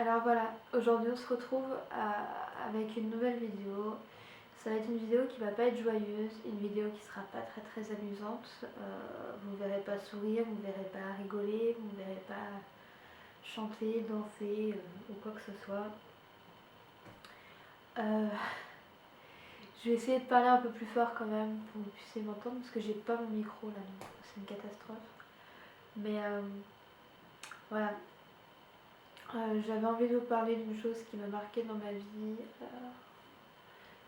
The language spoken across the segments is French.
Alors voilà, aujourd'hui on se retrouve avec une nouvelle vidéo. Ça va être une vidéo qui va pas être joyeuse, une vidéo qui sera pas très amusante. Vous ne verrez pas sourire, vous ne verrez pas rigoler, vous ne verrez pas chanter, danser ou quoi que ce soit. Je vais essayer de parler un peu plus fort quand même pour que vous puissiez m'entendre parce que j'ai pas mon micro là, donc c'est une catastrophe. Mais voilà. J'avais envie de vous parler d'une chose qui m'a marquée dans ma vie.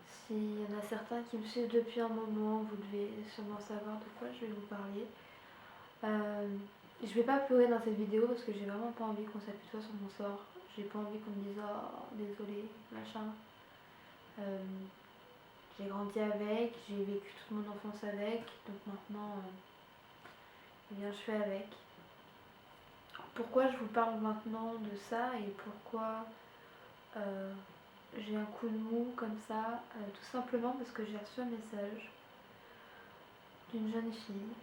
S'il y en a certains qui me suivent depuis un moment, vous devez sûrement savoir de quoi je vais vous parler. Je vais pas pleurer dans cette vidéo parce que j'ai vraiment pas envie qu'on s'apitoie sur mon sort. J'ai pas envie qu'on me dise oh désolé, machin. J'ai grandi avec, j'ai vécu toute mon enfance avec, donc maintenant eh bien, je fais avec. Pourquoi je vous parle maintenant de ça et pourquoi j'ai un coup de mou comme ça, tout simplement parce que j'ai reçu un message d'une jeune fille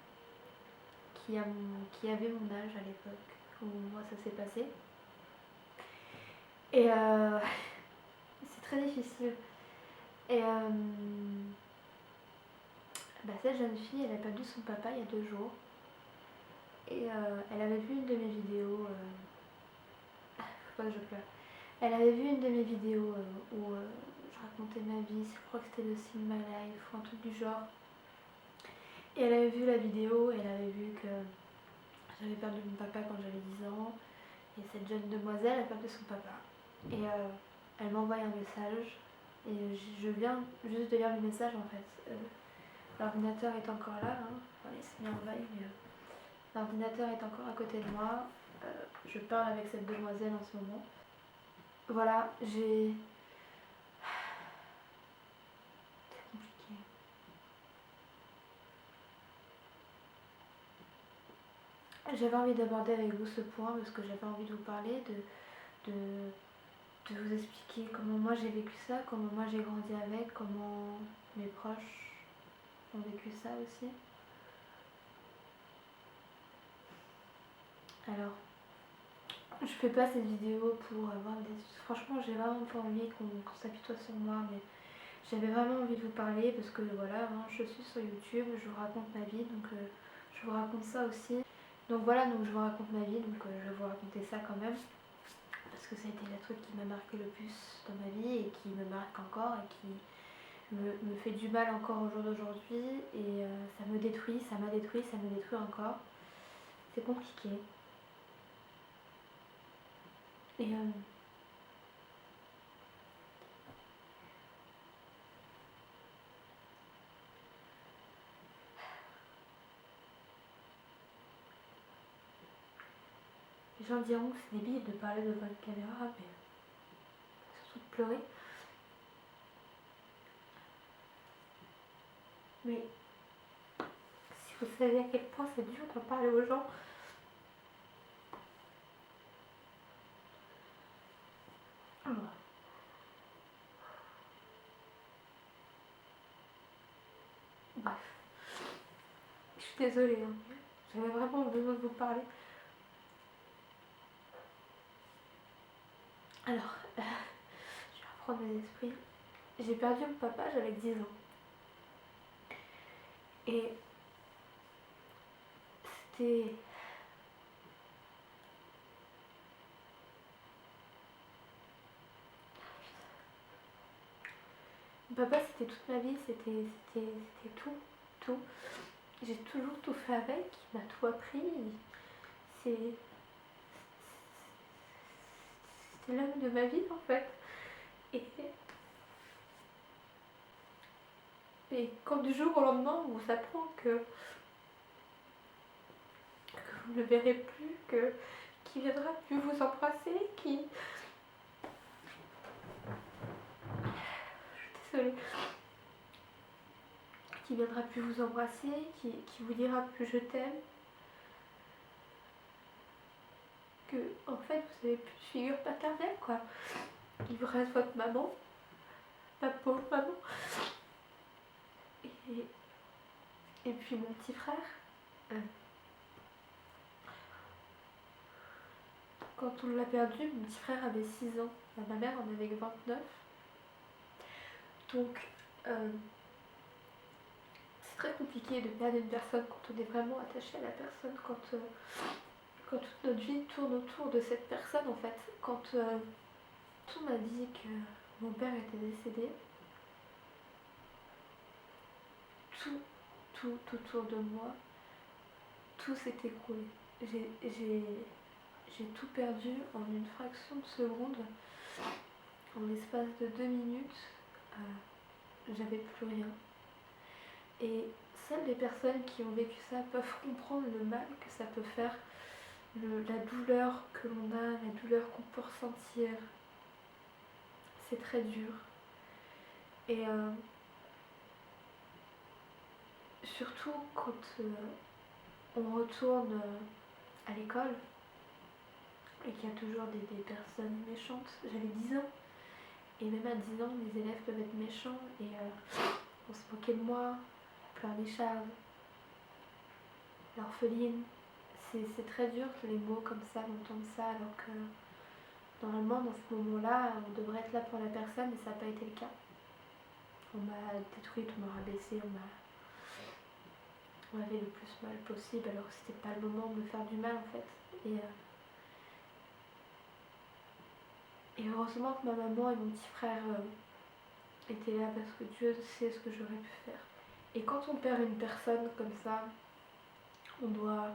qui avait mon âge à l'époque où moi ça s'est passé. Et c'est très difficile. Et cette jeune fille, elle a perdu son papa il y a 2 jours. Et elle avait vu une de mes vidéos. Faut pas que je pleure. Elle avait vu une de mes vidéos où je racontais ma vie. Je crois que c'était le Sing My Life ou un truc du genre. Et elle avait vu la vidéo et elle avait vu que j'avais perdu mon papa quand j'avais 10 ans. Et cette jeune demoiselle a perdu son papa. Et elle m'envoie un message. Et je viens juste de lire le message en fait. L'ordinateur est encore là. Hein. Enfin, il s'est mis en veille, mais l'ordinateur est encore à côté de moi. Je parle avec cette demoiselle en ce moment. Voilà, c'est compliqué. J'avais envie d'aborder avec vous ce point parce que j'avais envie de vous parler, de vous expliquer comment moi j'ai vécu ça, comment moi j'ai grandi avec, comment mes proches ont vécu ça aussi. Alors, je fais pas cette vidéo pour avoir des... Franchement, j'ai vraiment pas envie qu'on s'apitoie sur moi, mais j'avais vraiment envie de vous parler parce que voilà, hein, je suis sur YouTube, je vous raconte ma vie, donc je vous raconte ça aussi. Donc voilà, donc je vous raconte ma vie, donc je vais vous raconter ça quand même. Parce que ça a été le truc qui m'a marqué le plus dans ma vie et qui me marque encore et qui me fait du mal encore au jour d'aujourd'hui. Et ça me détruit, ça m'a détruit, ça me détruit encore. C'est compliqué. Et les gens diront que c'est débile de parler devant une caméra, mais surtout de pleurer. Mais si vous savez à quel point c'est dur de parler aux gens, bref, je suis désolée, hein. J'avais vraiment besoin de vous parler. Alors, je vais reprendre mes esprits. J'ai perdu mon papa, j'avais 10 ans. Et c'était... Mon papa, c'était toute ma vie, c'était tout. J'ai toujours tout fait avec, il m'a tout appris. C'était l'homme de ma vie en fait. Et quand du jour au lendemain, on s'apprend que vous ne le verrez plus, qu'il viendra plus vous embrasser, je suis désolée, qui viendra plus vous embrasser, qui vous dira plus je t'aime, que en fait vous avez plus de figure paternelle quoi. Il vous reste votre maman, ma pauvre maman, et puis mon petit frère. quand on l'a perdu, mon petit frère avait 6 ans, ma mère en avait 29. Donc c'est très compliqué de perdre une personne quand on est vraiment attaché à la personne, quand toute notre vie tourne autour de cette personne en fait. Quand on m'a dit que mon père était décédé, tout autour de moi, tout s'est écroulé. J'ai tout perdu en une fraction de seconde. En l'espace de 2 minutes, j'avais plus rien. Et seules les personnes qui ont vécu ça peuvent comprendre le mal que ça peut faire, la douleur que l'on a, la douleur qu'on peut ressentir. C'est très dur. Et surtout quand on retourne à l'école et qu'il y a toujours des personnes méchantes. J'avais 10 ans. Et même à 10 ans, les élèves peuvent être méchants et on se moquait de moi, pleurnicharde, l'orpheline. C'est très dur que les mots comme ça, d'entendre ça, alors que normalement, dans ce moment-là, on devrait être là pour la personne et ça n'a pas été le cas. On m'a détruite, on m'a rabaissée, on m'avait le plus mal possible alors que c'était pas le moment de me faire du mal en fait. Et heureusement que ma maman et mon petit frère étaient là parce que Dieu sait ce que j'aurais pu faire. Et quand on perd une personne comme ça, on doit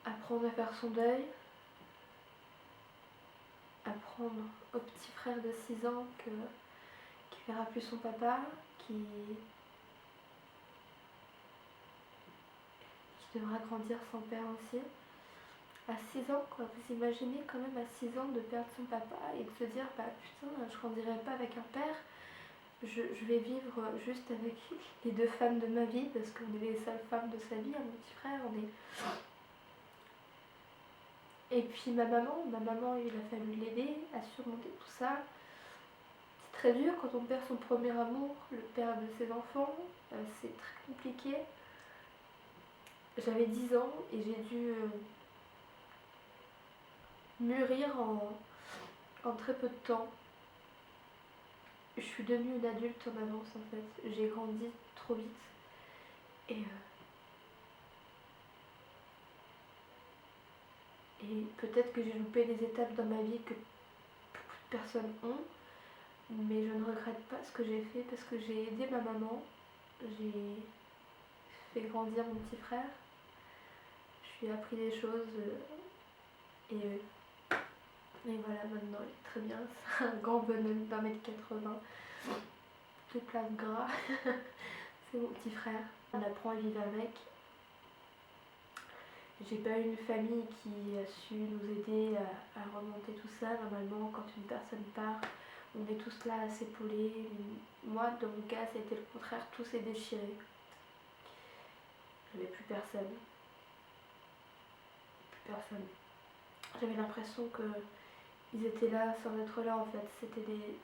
apprendre à faire son deuil, apprendre au petit frère de 6 ans qui verra plus son papa, qui devra grandir sans père aussi. À 6 ans, quoi, vous imaginez quand même à 6 ans de perdre son papa et de se dire bah putain, je grandirai pas avec un père, je vais vivre juste avec les 2 femmes de ma vie parce qu'on est les seules femmes de sa vie, mon petit frère, Et puis ma maman, il a fallu l'aider à surmonter tout ça. C'est très dur quand on perd son premier amour, le père de ses enfants, c'est très compliqué. J'avais 10 ans et j'ai dû mûrir en très peu de temps. Je suis devenue une adulte en avance en fait. J'ai grandi trop vite. Et peut-être que j'ai loupé des étapes dans ma vie que beaucoup de personnes ont. Mais je ne regrette pas ce que j'ai fait parce que j'ai aidé ma maman. J'ai fait grandir mon petit frère. Je lui ai appris des choses. Et voilà, maintenant il est très bien. C'est un grand bonhomme d'1m80. Tout plein de gras. C'est mon petit frère. On apprend à vivre avec. J'ai pas eu une famille qui a su nous aider à remonter tout ça. Normalement, quand une personne part, on est tous là à s'épauler. Moi, dans mon cas, ça a été le contraire. Tout s'est déchiré. J'avais plus personne. J'avais l'impression qu'ils étaient là sans être là en fait.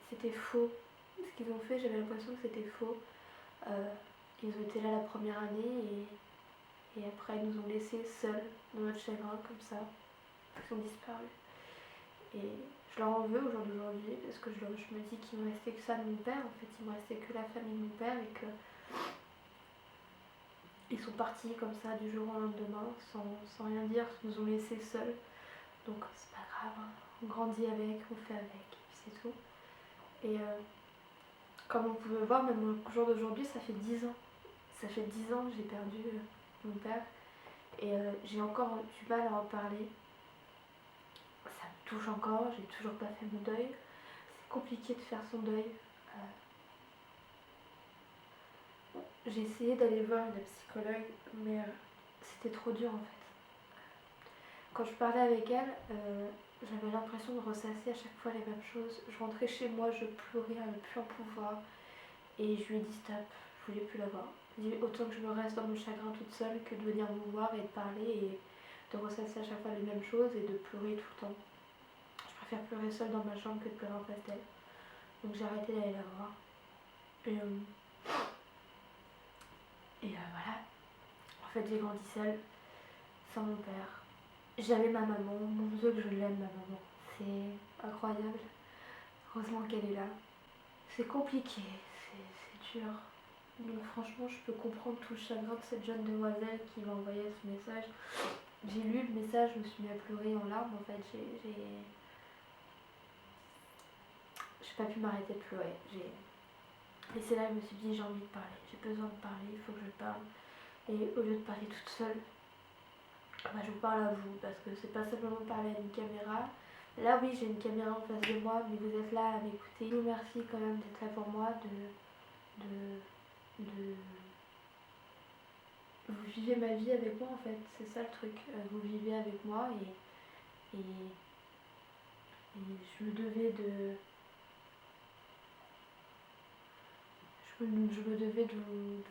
C'était faux. Ce qu'ils ont fait, j'avais l'impression que c'était faux. Ils ont été là la première année et après ils nous ont laissés seuls dans notre chagrin comme ça. Ils ont disparu. Et je leur en veux au jour d'aujourd'hui parce que je me dis qu'il me restait que ça de mon père. En fait, il me restait que la famille de mon père et que ils sont partis comme ça du jour au lendemain sans rien dire, ils nous ont laissés seuls. Donc c'est pas grave, hein. On grandit avec, on fait avec, et puis c'est tout. Et comme vous pouvez voir, même au jour d'aujourd'hui, ça fait 10 ans. Ça fait 10 ans que j'ai perdu mon père. Et j'ai encore du mal à en parler. Ça me touche encore, j'ai toujours pas fait mon deuil. C'est compliqué de faire son deuil. J'ai essayé d'aller voir une psychologue, mais c'était trop dur en fait. Quand je parlais avec elle, j'avais l'impression de ressasser à chaque fois les mêmes choses. Je rentrais chez moi, je pleurais à ne plus en pouvoir. Et je lui ai dit stop, je voulais plus la voir. J'ai dit autant que je me reste dans mon chagrin toute seule que de venir me voir et de parler et de ressasser à chaque fois les mêmes choses et de pleurer tout le temps. Je préfère pleurer seule dans ma chambre que de pleurer en face d'elle. Donc j'ai arrêté d'aller la voir. Et voilà. En fait, j'ai grandi seule, sans mon père. J'avais ma maman, mon Dieu que je l'aime ma maman. C'est incroyable. Heureusement qu'elle est là. C'est compliqué, c'est dur. Donc franchement, je peux comprendre tout le chagrin de cette jeune demoiselle qui m'a envoyé ce message. J'ai lu le message, je me suis mis à pleurer en larmes en fait. J'ai pas pu m'arrêter de pleurer. Et c'est là que je me suis dit j'ai envie de parler, j'ai besoin de parler, il faut que je parle. Et au lieu de parler toute seule, bah, je vous parle à vous parce que c'est pas simplement parler à une caméra. Là oui j'ai une caméra en face de moi, mais vous êtes là à m'écouter. Je vous remercie quand même d'être là pour moi, de vous vivez ma vie avec moi en fait, c'est ça le truc. Vous vivez avec moi et je me devais de. Je me devais de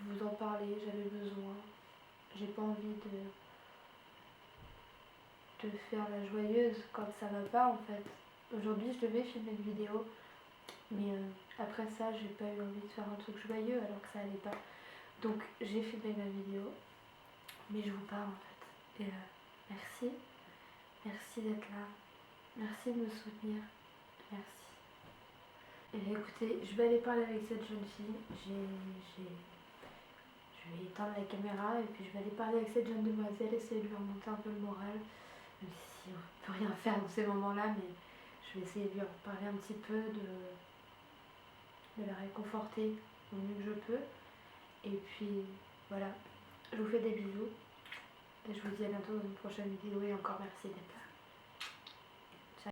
vous en parler, j'avais besoin. J'ai pas envie de faire la joyeuse quand ça va pas en fait. Aujourd'hui je devais filmer une vidéo, mais après ça j'ai pas eu envie de faire un truc joyeux alors que ça allait pas. Donc j'ai filmé ma vidéo, mais je vous parle en fait. Et merci, merci d'être là, merci de me soutenir, merci. Et écoutez, je vais aller parler avec cette jeune fille. Je vais éteindre la caméra et puis je vais aller parler avec cette jeune demoiselle, essayer de lui remonter un peu le moral. Même si on ne peut rien faire dans ces moments-là, mais je vais essayer de lui en parler un petit peu, de la réconforter au mieux que je peux. Et puis voilà, je vous fais des bisous. Et je vous dis à bientôt dans une prochaine vidéo et encore merci d'être là.